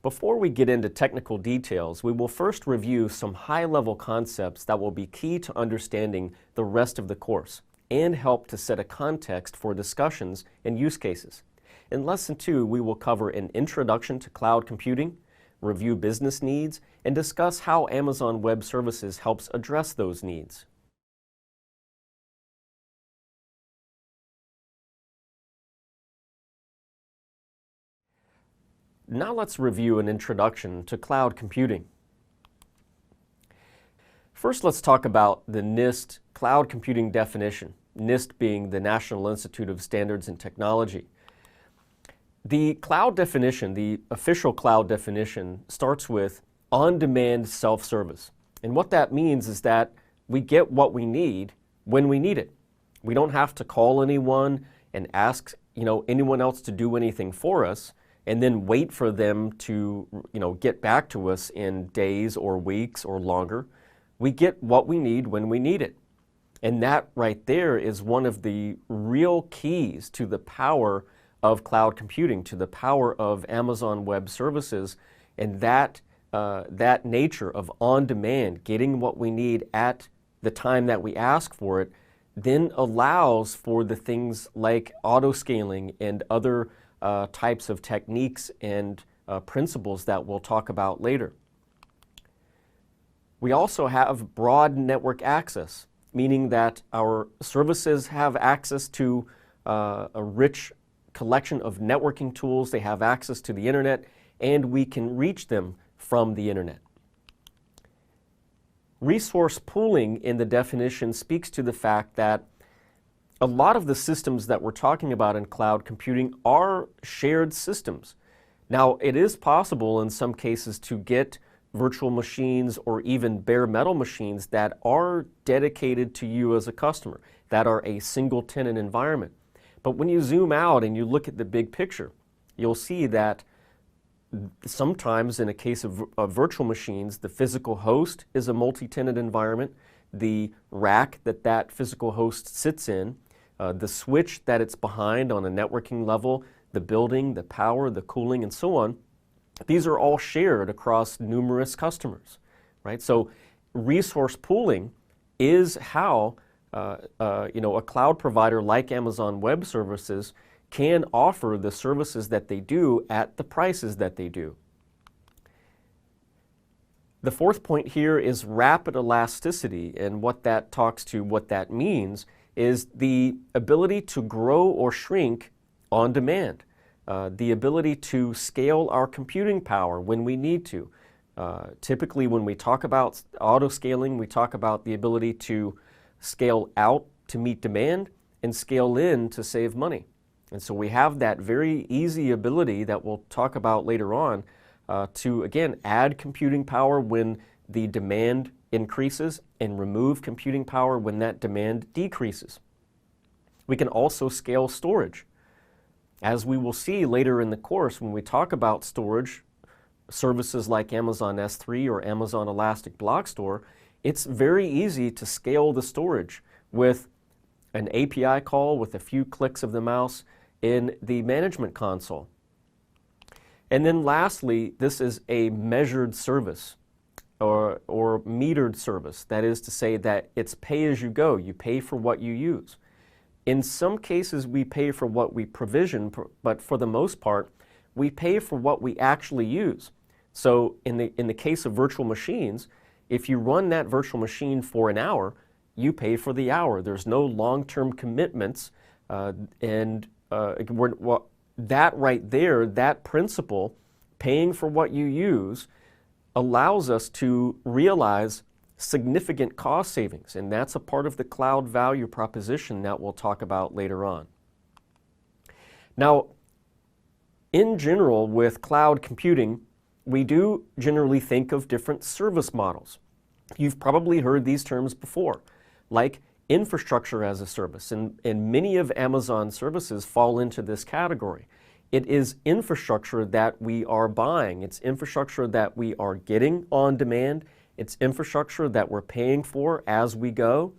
Before we get into technical details, we will first review some high-level concepts that will be key to understanding the rest of the course and help to set a context for discussions and use cases. In Lesson 2, we will cover an introduction to cloud computing, review business needs, and discuss how Amazon Web Services helps address those needs. Now let's review an introduction to cloud computing. First, let's talk about the NIST cloud computing definition, NIST being the National Institute of Standards and Technology. The cloud definition, the official cloud definition, starts with on-demand self-service. And what that means is that we get what we need when we need it. We don't have to call anyone and ask, anyone else to do anything for us and then wait for them to, get back to us in days or weeks or longer. We get what we need when we need it. And that right there is one of the real keys to the power of cloud computing, to the power of Amazon Web Services, and that nature of on-demand, getting what we need at the time that we ask for it, then allows for the things like auto-scaling and other types of techniques and principles that we'll talk about later. We also have broad network access, meaning that our services have access to a rich collection of networking tools. They have access to the internet, and we can reach them from the internet. Resource pooling in the definition speaks to the fact that a lot of the systems that we're talking about in cloud computing are shared systems. Now, it is possible in some cases to get virtual machines or even bare metal machines that are dedicated to you as a customer, that are a single tenant environment. But when you zoom out and you look at the big picture, you'll see that sometimes in a case of virtual machines, the physical host is a multi-tenant environment. The rack that physical host sits in, the switch that it's behind on a networking level, the building, the power, the cooling, and so on, these are all shared across numerous customers, right? So resource pooling is how a cloud provider like Amazon Web Services can offer the services that they do at the prices that they do. The fourth point here is rapid elasticity, and what that talks to, what that means, is the ability to grow or shrink on demand, the ability to scale our computing power when we need to. Typically, when we talk about auto-scaling, we talk about the ability to scale out to meet demand and scale in to save money. And so we have that very easy ability that we'll talk about later on to, again, add computing power when the demand increases and remove computing power when that demand decreases. We can also scale storage. As we will see later in the course, when we talk about storage, services like Amazon S3 or Amazon Elastic Block Store, it's very easy to scale the storage with an API call with a few clicks of the mouse in the management console. And then lastly, this is a measured service or metered service. That is to say that it's pay as you go. You pay for what you use. In some cases, we pay for what we provision, but for the most part, we pay for what we actually use. So in the case of virtual machines, if you run that virtual machine for an hour, you pay for the hour. There's no long-term commitments, that right there, that principle, paying for what you use, allows us to realize significant cost savings, and that's a part of the cloud value proposition that we'll talk about later on. Now, in general, with cloud computing, we do generally think of different service models. You've probably heard these terms before, like infrastructure as a service, and many of Amazon's services fall into this category. It is infrastructure that we are buying. It's infrastructure that we are getting on demand. It's infrastructure that we're paying for as we go.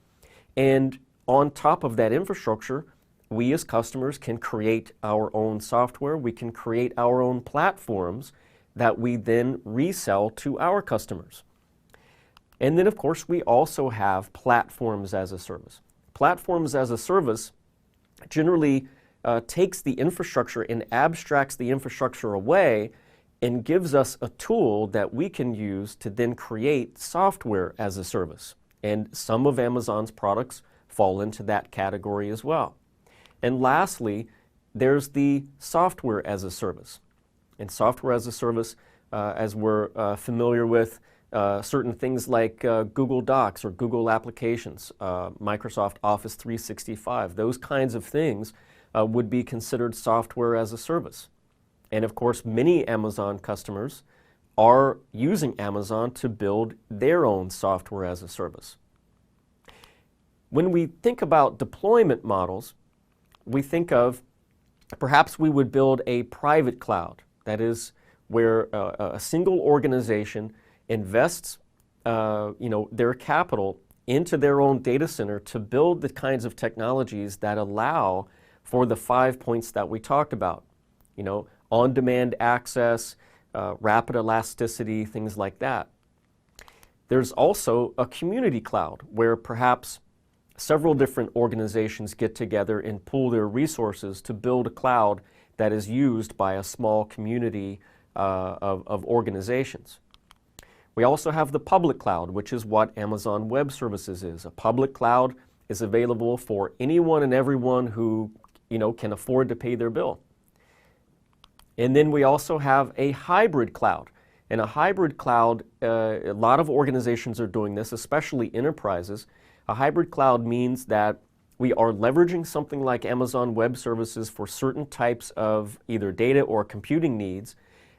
And on top of that infrastructure, we as customers can create our own software. We can create our own platforms that we then resell to our customers. And then, of course, we also have platforms as a service. Platforms as a service generally takes the infrastructure and abstracts the infrastructure away and gives us a tool that we can use to then create software as a service. And some of Amazon's products fall into that category as well. And lastly, there's the software as a service. And software as a service, as we're familiar with, certain things like Google Docs or Google Applications, Microsoft Office 365, those kinds of things would be considered software as a service. And of course, many Amazon customers are using Amazon to build their own software as a service. When we think about deployment models, we think of perhaps we would build a private cloud. That is where a single organization invests their capital into their own data center to build the kinds of technologies that allow for the 5 points that we talked about. On-demand access, rapid elasticity, things like that. There's also a community cloud where perhaps several different organizations get together and pool their resources to build a cloud that is used by a small community of organizations. We also have the public cloud, which is what Amazon Web Services is. A public cloud is available for anyone and everyone who can afford to pay their bill. And then we also have a hybrid cloud. And a hybrid cloud, a lot of organizations are doing this, especially enterprises. A hybrid cloud means that we are leveraging something like Amazon Web Services for certain types of either data or computing needs,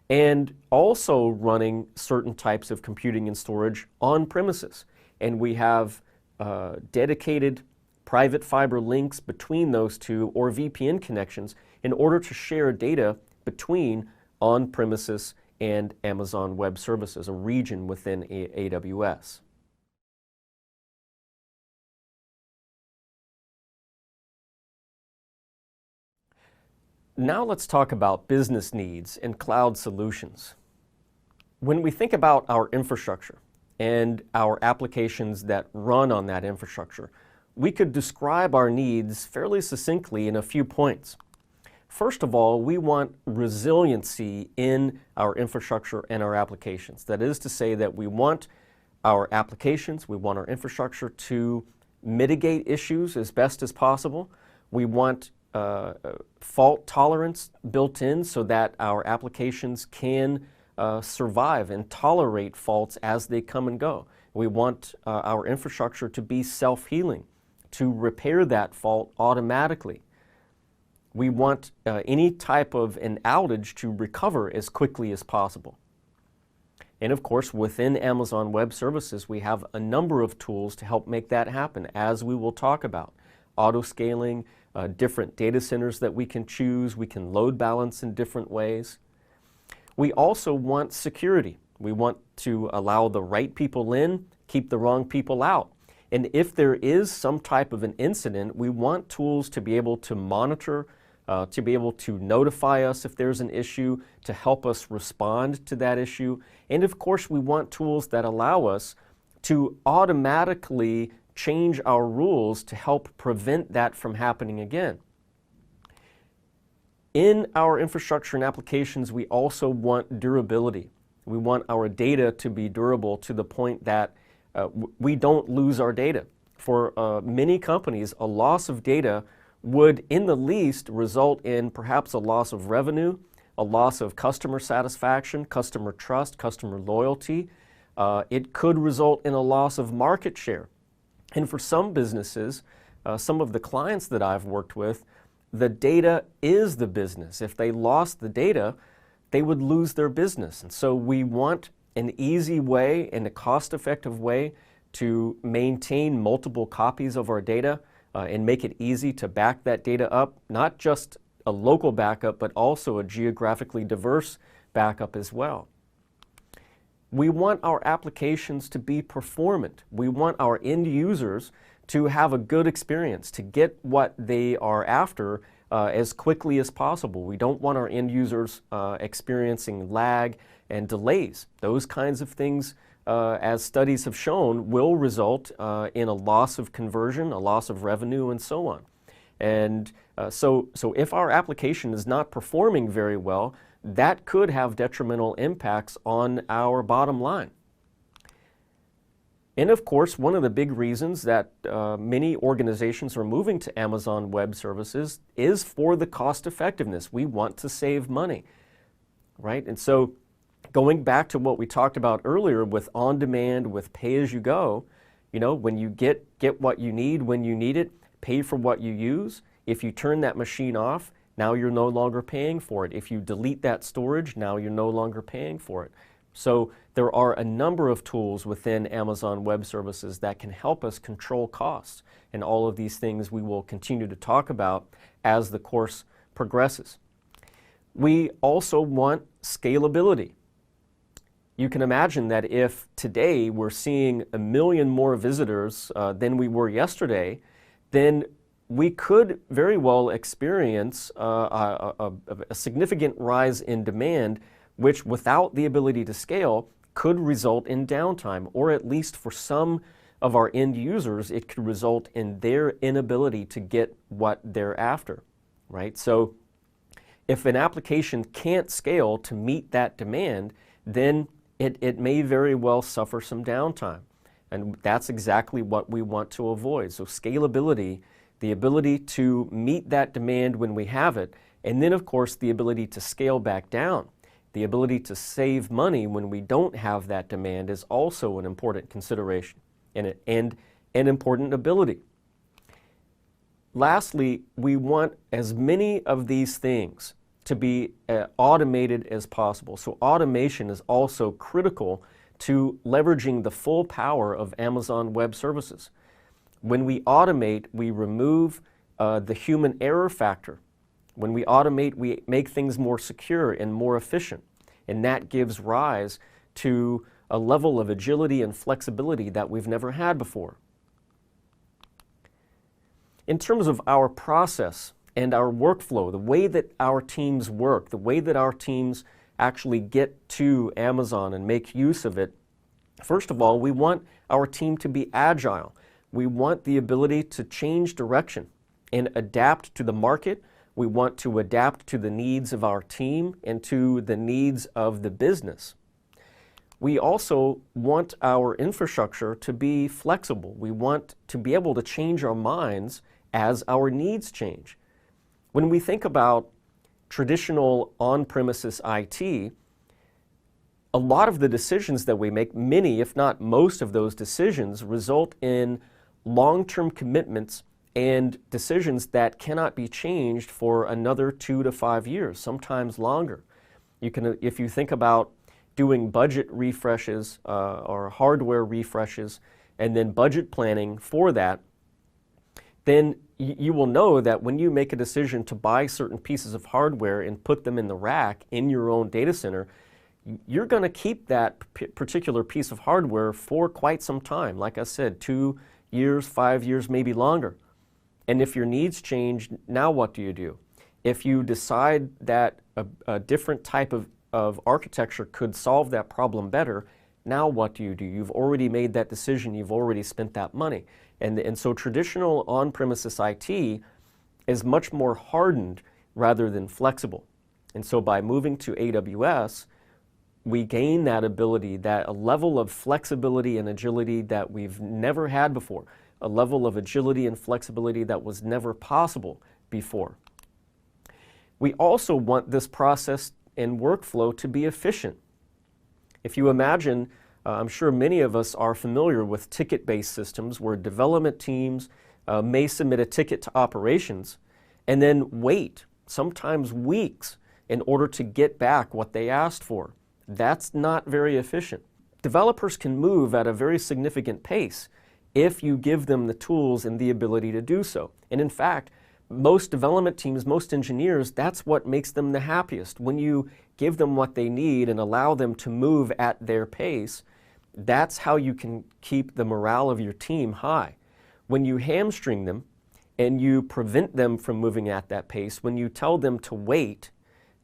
and also running certain types of computing and storage on premises. And we have dedicated private fiber links between those two or VPN connections in order to share data between on-premises and Amazon Web Services, a region within AWS. Now let's talk about business needs and cloud solutions. When we think about our infrastructure and our applications that run on that infrastructure, we could describe our needs fairly succinctly in a few points. First of all, we want resiliency in our infrastructure and our applications. That is to say that we want our applications, we want our infrastructure to mitigate issues as best as possible. We want fault tolerance built in so that our applications can survive and tolerate faults as they come and go. We want our infrastructure to be self-healing, to repair that fault automatically. We want any type of an outage to recover as quickly as possible. And of course, within Amazon Web Services, we have a number of tools to help make that happen, as we will talk about. Auto-scaling, different data centers that we can choose, we can load balance in different ways. We also want security. We want to allow the right people in, keep the wrong people out. And if there is some type of an incident, we want tools to be able to monitor, to be able to notify us if there's an issue, to help us respond to that issue. And of course, we want tools that allow us to automatically change our rules to help prevent that from happening again. In our infrastructure and applications, we also want durability. We want our data to be durable to the point that we don't lose our data. For many companies, a loss of data would, in the least, result in perhaps a loss of revenue, a loss of customer satisfaction, customer trust, customer loyalty. It could result in a loss of market share. And for some businesses, some of the clients that I've worked with, the data is the business. If they lost the data, they would lose their business. And so we want an easy way and a cost-effective way to maintain multiple copies of our data and make it easy to back that data up, not just a local backup, but also a geographically diverse backup as well. We want our applications to be performant. We want our end users to have a good experience, to get what they are after as quickly as possible. We don't want our end users experiencing lag and delays. Those kinds of things, as studies have shown, will result in a loss of conversion, a loss of revenue, and so on. And so if our application is not performing very well, that could have detrimental impacts on our bottom line. And of course, one of the big reasons that many organizations are moving to Amazon Web Services is for the cost effectiveness. We want to save money, right? And so going back to what we talked about earlier with on-demand, with pay-as-you-go, when you get what you need when you need it, pay for what you use. If you turn that machine off, now you're no longer paying for it. If you delete that storage, now you're no longer paying for it. So there are a number of tools within Amazon Web Services that can help us control costs. And all of these things we will continue to talk about as the course progresses. We also want scalability. You can imagine that if today we're seeing 1 million more visitors than we were yesterday, then we could very well experience a significant rise in demand, which without the ability to scale could result in downtime, or at least for some of our end users, it could result in their inability to get what they're after, right? So if an application can't scale to meet that demand, then it may very well suffer some downtime. And that's exactly what we want to avoid. So scalability, the ability to meet that demand when we have it, and then of course the ability to scale back down. The ability to save money when we don't have that demand is also an important consideration and an important ability. Lastly, we want as many of these things to be automated as possible. So automation is also critical to leveraging the full power of Amazon Web Services. When we automate, we remove the human error factor. When we automate, we make things more secure and more efficient, and that gives rise to a level of agility and flexibility that we've never had before. In terms of our process and our workflow, the way that our teams work, the way that our teams actually get to Amazon and make use of it, first of all, we want our team to be agile. We want the ability to change direction and adapt to the market. We want to adapt to the needs of our team and to the needs of the business. We also want our infrastructure to be flexible. We want to be able to change our minds as our needs change. When we think about traditional on-premises IT, a lot of the decisions that we make, many if not most of those decisions, result in long-term commitments and decisions that cannot be changed for another 2 to 5 years, sometimes longer. If you think about doing budget refreshes or hardware refreshes and then budget planning for that, then you will know that when you make a decision to buy certain pieces of hardware and put them in the rack in your own data center, you're going to keep that particular piece of hardware for quite some time. Like I said, 2 years, 5 years, maybe longer. And if your needs change, now what do you do? If you decide that a different type of architecture could solve that problem better, now what do? You've already made that decision, you've already spent that money. And so traditional on-premises IT is much more hardened rather than flexible. And so by moving to AWS, we gain that ability, that a level of flexibility and agility that we've never had before, a level of agility and flexibility that was never possible before. We also want this process and workflow to be efficient. If you imagine, I'm sure many of us are familiar with ticket-based systems where development teams may submit a ticket to operations and then wait, sometimes weeks, in order to get back what they asked for. That's not very efficient. Developers can move at a very significant pace if you give them the tools and the ability to do so. And in fact, most development teams, most engineers, that's what makes them the happiest. When you give them what they need and allow them to move at their pace, that's how you can keep the morale of your team high. When you hamstring them and you prevent them from moving at that pace, when you tell them to wait,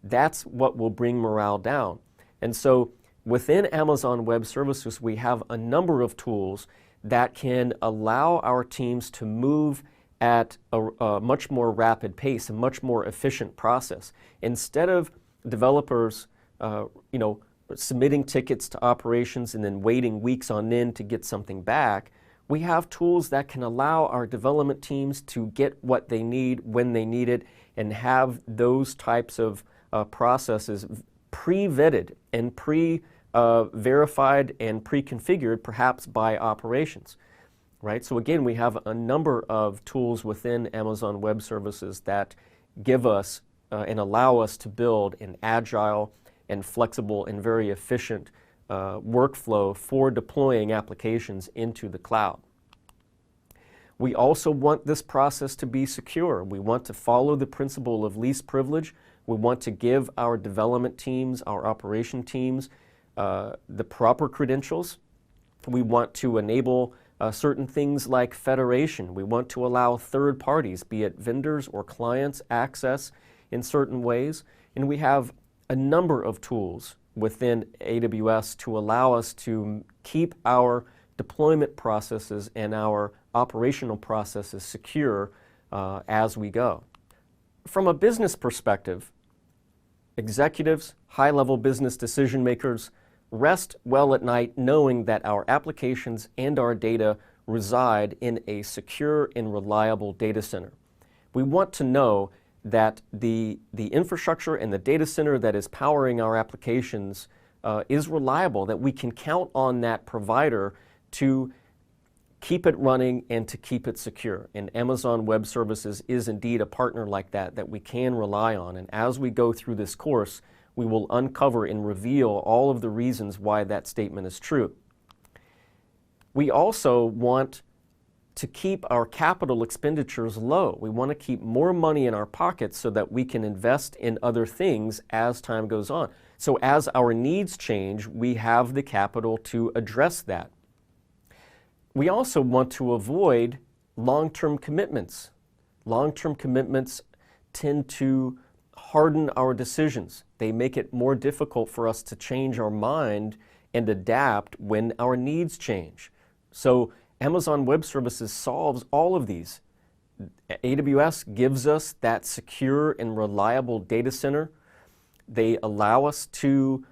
that's what will bring morale down. And so within Amazon Web Services, we have a number of tools that can allow our teams to move at a much more rapid pace, a much more efficient process. Instead of developers, submitting tickets to operations and then waiting weeks on end to get something back, we have tools that can allow our development teams to get what they need when they need it and have those types of processes pre-vetted and pre-verified and pre-configured perhaps by operations, right? So again, we have a number of tools within Amazon Web Services that give us and allow us to build an agile and flexible and very efficient workflow for deploying applications into the cloud. We also want this process to be secure. We want to follow the principle of least privilege. We want to give our development teams, our operation teams, the proper credentials. We want to enable certain things like federation. We want to allow third parties, be it vendors or clients, access in certain ways. And we have a number of tools within AWS to allow us to keep our deployment processes and our operational processes secure as we go. From a business perspective, executives, high-level business decision makers rest well at night knowing that our applications and our data reside in a secure and reliable data center. We want to know that the infrastructure and the data center that is powering our applications is reliable, that we can count on that provider to keep it running and to keep it secure. And Amazon Web Services is indeed a partner like that we can rely on. And as we go through this course, we will uncover and reveal all of the reasons why that statement is true. We also want to keep our capital expenditures low. We want to keep more money in our pockets so that we can invest in other things as time goes on. So as our needs change, we have the capital to address that. We also want to avoid long-term commitments. Long-term commitments tend to harden our decisions. They make it more difficult for us to change our mind and adapt when our needs change. So Amazon Web Services solves all of these. AWS gives us that secure and reliable data center. They allow us to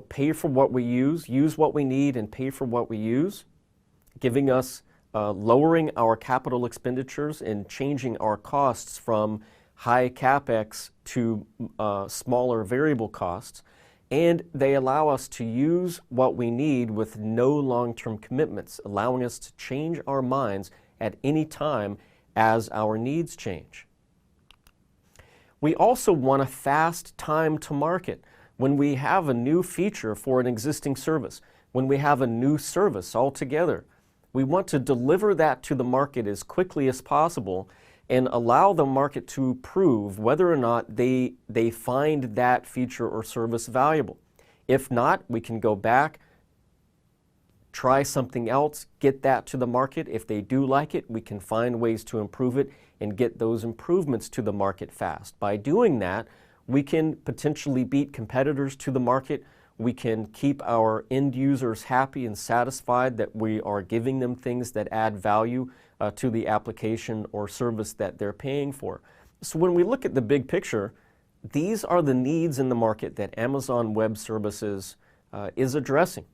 pay for what we use what we need and pay for what we use, giving us lowering our capital expenditures and changing our costs from high CapEx to smaller variable costs. And they allow us to use what we need with no long-term commitments, allowing us to change our minds at any time as our needs change. We also want a fast time to market. When we have a new feature for an existing service, when we have a new service altogether, we want to deliver that to the market as quickly as possible and allow the market to prove whether or not they find that feature or service valuable. If not, we can go back, try something else, get that to the market. If they do like it, we can find ways to improve it and get those improvements to the market fast. By doing that, we can potentially beat competitors to the market. We can keep our end users happy and satisfied that we are giving them things that add value to the application or service that they're paying for. So when we look at the big picture, these are the needs in the market that Amazon Web Services is addressing.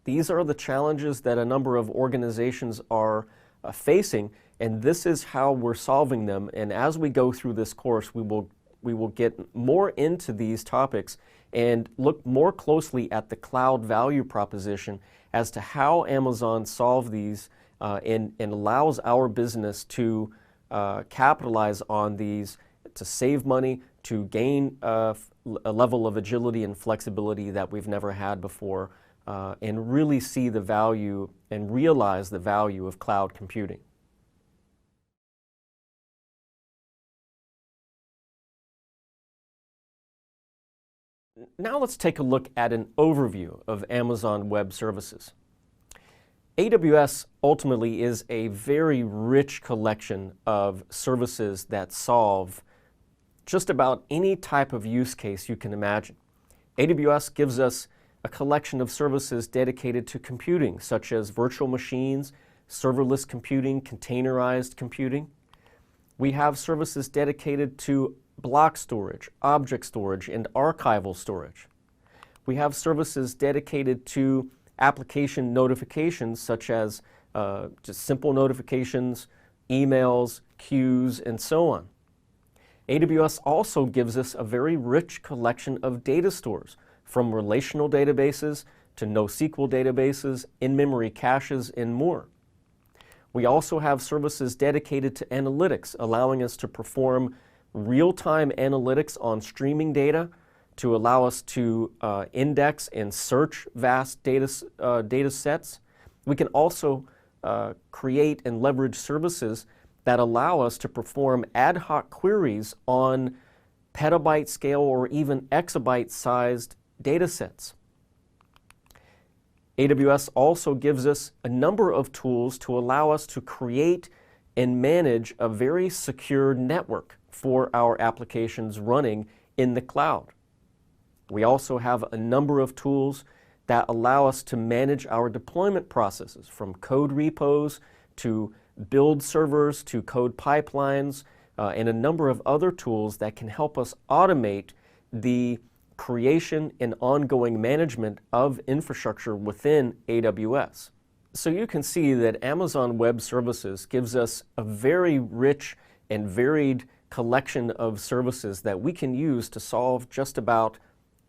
These are the challenges that a number of organizations are facing, and this is how we're solving them. And as we go through this course, we will get more into these topics and look more closely at the cloud value proposition as to how Amazon solved these and allows our business to capitalize on these, to save money, to gain a level of agility and flexibility that we've never had before, and really see the value and realize the value of cloud computing. Now let's take a look at an overview of Amazon Web Services. AWS ultimately is a very rich collection of services that solve just about any type of use case you can imagine. AWS gives us a collection of services dedicated to computing, such as virtual machines, serverless computing, containerized computing. We have services dedicated to block storage, object storage, and archival storage. We have services dedicated to application notifications, such as just simple notifications, emails, queues, and so on. AWS also gives us a very rich collection of data stores, from relational databases to NoSQL databases, in-memory caches, and more. We also have services dedicated to analytics, allowing us to perform real-time analytics on streaming data to allow us to index and search vast data sets. We can also create and leverage services that allow us to perform ad hoc queries on petabyte scale or even exabyte sized data sets. AWS also gives us a number of tools to allow us to create and manage a very secure network for our applications running in the cloud. We also have a number of tools that allow us to manage our deployment processes, from code repos to build servers to code pipelines, and a number of other tools that can help us automate the creation and ongoing management of infrastructure within AWS. So you can see that Amazon Web Services gives us a very rich and varied collection of services that we can use to solve just about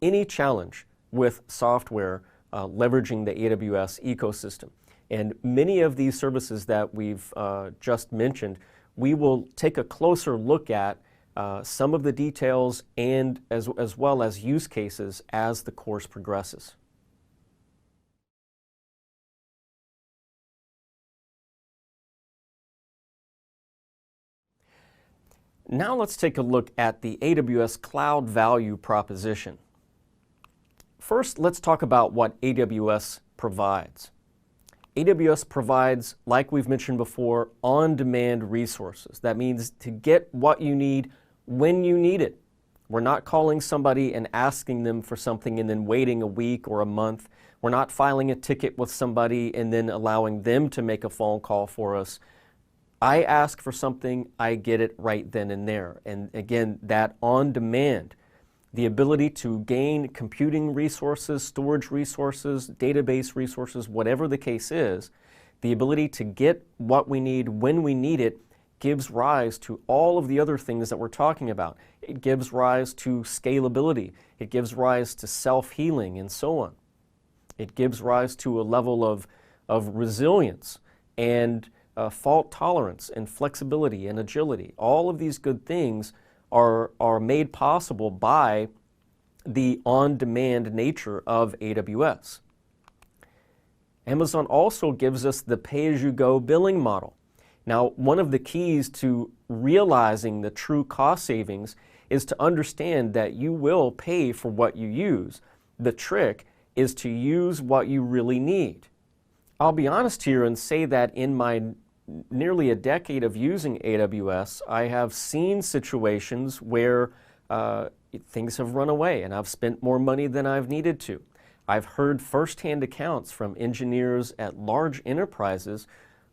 any challenge with software leveraging the AWS ecosystem. And many of these services that we've just mentioned, we will take a closer look at some of the details and as well as use cases as the course progresses. Now let's take a look at the AWS Cloud value proposition. First, let's talk about what AWS provides. AWS provides, like we've mentioned before, on-demand resources. That means to get what you need when you need it. We're not calling somebody and asking them for something and then waiting a week or a month. We're not filing a ticket with somebody and then allowing them to make a phone call for us. I ask for something, I get it right then and there. And again, that on-demand, the ability to gain computing resources, storage resources, database resources, whatever the case is, the ability to get what we need when we need it gives rise to all of the other things that we're talking about. It gives rise to scalability. It gives rise to self-healing and so on. It gives rise to a level of resilience and fault tolerance and flexibility and agility. All of these good things are made possible by the on-demand nature of AWS. Amazon also gives us the pay-as-you-go billing model. Now, one of the keys to realizing the true cost savings is to understand that you will pay for what you use. The trick is to use what you really need. I'll be honest here and say that in my nearly a decade of using AWS, I have seen situations where things have run away and I've spent more money than I've needed to. I've heard firsthand accounts from engineers at large enterprises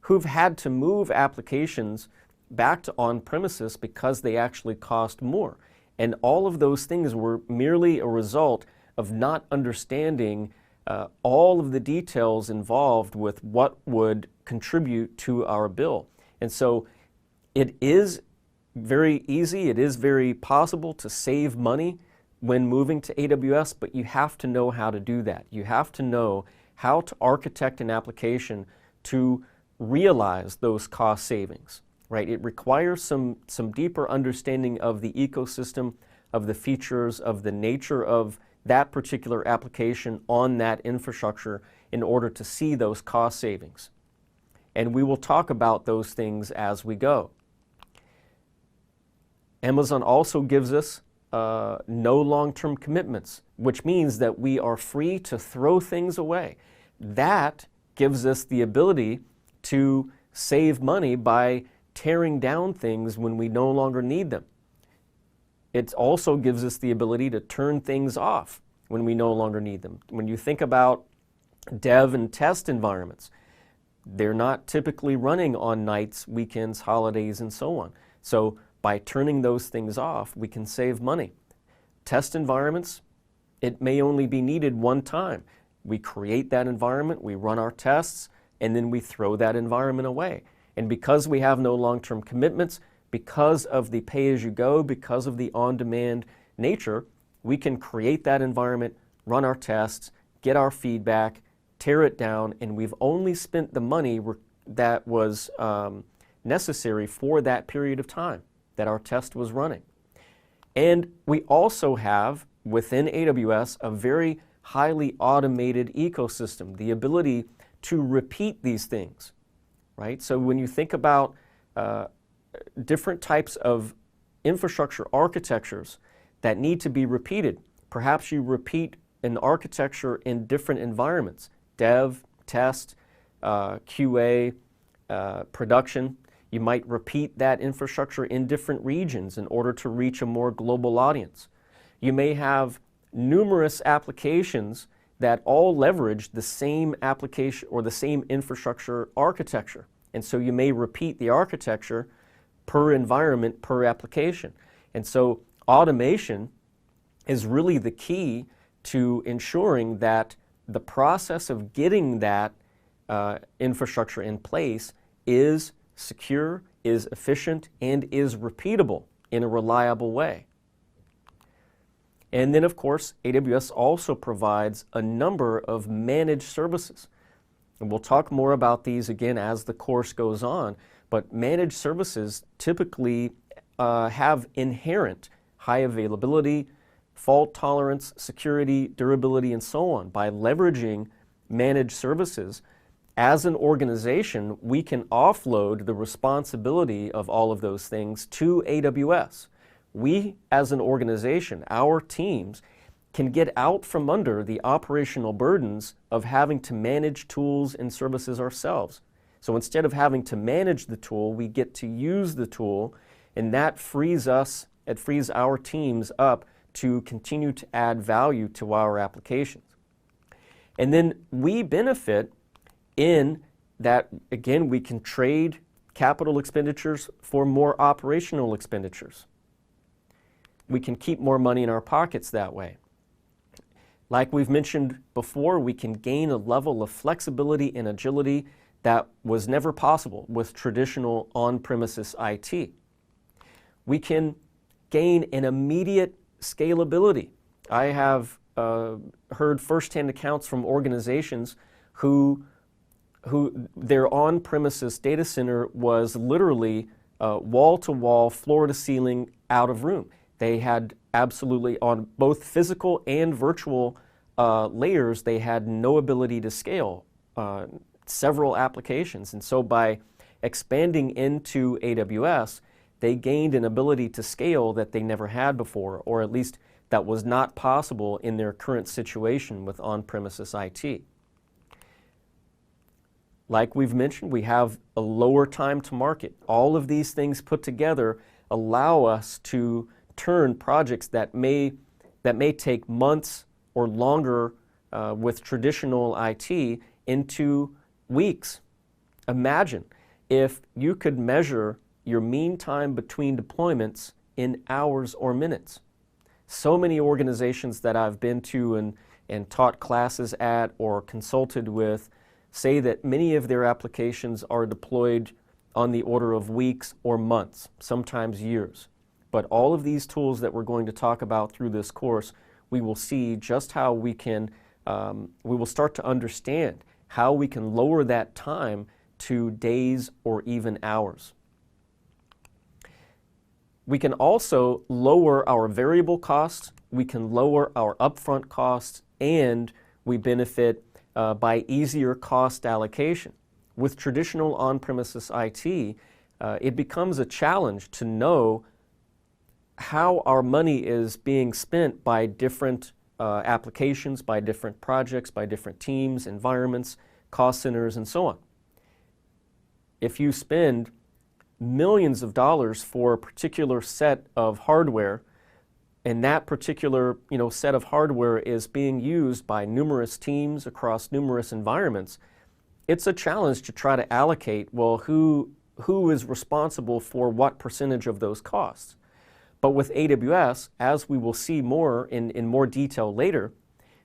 who've had to move applications back to on-premises because they actually cost more. And all of those things were merely a result of not understanding all of the details involved with what would contribute to our bill. And so it is very easy, it is very possible to save money when moving to AWS, but you have to know how to do that. You have to know how to architect an application to realize those cost savings, right? It requires some deeper understanding of the ecosystem, of the features, of the nature of that particular application on that infrastructure in order to see those cost savings. And we will talk about those things as we go. Amazon also gives us no long-term commitments, which means that we are free to throw things away. That gives us the ability to save money by tearing down things when we no longer need them. It also gives us the ability to turn things off when we no longer need them. When you think about dev and test environments, they're not typically running on nights, weekends, holidays, and so on. So by turning those things off, we can save money. Test environments, it may only be needed one time. We create that environment, we run our tests, and then we throw that environment away. And because we have no long-term commitments, because of the pay-as-you-go, because of the on-demand nature, we can create that environment, run our tests, get our feedback, tear it down, and we've only spent the money that was necessary for that period of time that our test was running. And we also have, within AWS, a very highly automated ecosystem, the ability to repeat these things, right? So when you think about different types of infrastructure architectures that need to be repeated, perhaps you repeat an architecture in different environments, dev, test, QA, production. You might repeat that infrastructure in different regions in order to reach a more global audience. You may have numerous applications that all leverage the same application or the same infrastructure architecture. And so you may repeat the architecture per environment, per application. And so automation is really the key to ensuring that the process of getting that infrastructure in place is secure, is efficient, and is repeatable in a reliable way. And then, of course, AWS also provides a number of managed services. And we'll talk more about these again as the course goes on, but managed services typically have inherent high availability, fault tolerance, security, durability, and so on. By leveraging managed services, as an organization, we can offload the responsibility of all of those things to AWS. We, as an organization, our teams, can get out from under the operational burdens of having to manage tools and services ourselves. So instead of having to manage the tool, we get to use the tool, and that frees our teams up to continue to add value to our applications. And then we benefit in that, again, we can trade capital expenditures for more operational expenditures. We can keep more money in our pockets that way. Like we've mentioned before, we can gain a level of flexibility and agility that was never possible with traditional on-premises IT. We can gain an immediate scalability. I have heard firsthand accounts from organizations who their on-premises data center was literally wall-to-wall, floor-to-ceiling, out of room. They had absolutely, on both physical and virtual layers, they had no ability to scale several applications. And so by expanding into AWS, they gained an ability to scale that they never had before, or at least that was not possible in their current situation with on-premises IT. Like we've mentioned, we have a lower time to market. All of these things put together allow us to turn projects that may take months or longer with traditional IT into weeks. Imagine if you could measure your mean time between deployments in hours or minutes. So many organizations that I've been to and taught classes at or consulted with say that many of their applications are deployed on the order of weeks or months, sometimes years. But all of these tools that we're going to talk about through this course, we will see just how we will start to understand how we can lower that time to days or even hours. We can also lower our variable costs, we can lower our upfront costs, and we benefit by easier cost allocation. With traditional on-premises IT, it becomes a challenge to know how our money is being spent by different applications, by different projects, by different teams, environments, cost centers, and so on. If you spend millions of dollars for a particular set of hardware, And that particular, set of hardware is being used by numerous teams across numerous environments. It's a challenge to try to allocate, well, who is responsible for what percentage of those costs. But with AWS, as we will see more in more detail later,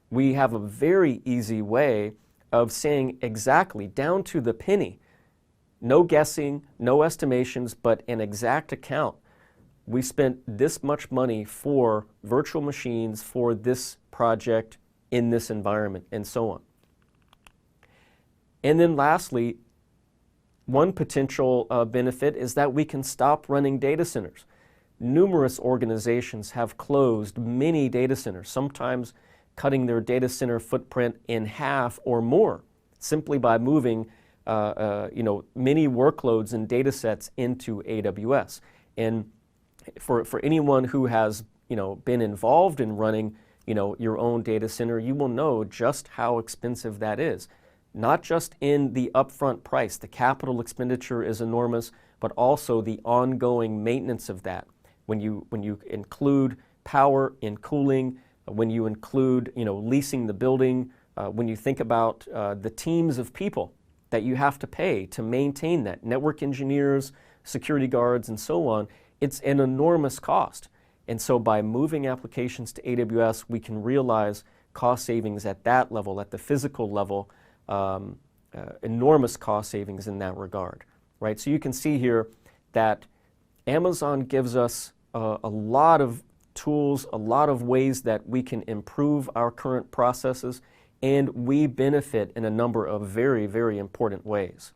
we have a very easy way of saying exactly, down to the penny, no guessing, no estimations, but an exact account. We spent this much money for virtual machines for this project in this environment, and so on. And then lastly, one potential benefit is that we can stop running data centers. Numerous organizations have closed many data centers, sometimes cutting their data center footprint in half or more, simply by moving many workloads and data sets into AWS. And for anyone who has been involved in running your own data center, you will know just how expensive that is. Not just in the upfront price, the capital expenditure is enormous, but also the ongoing maintenance of that. When you include power and cooling, when you include leasing the building, when you think about the teams of people that you have to pay to maintain that, network engineers, security guards, and so on, it's an enormous cost. And so by moving applications to AWS, we can realize cost savings at that level, at the physical level, enormous cost savings in that regard, right? So you can see here that Amazon gives us a lot of tools, a lot of ways that we can improve our current processes, and we benefit in a number of very, very important ways.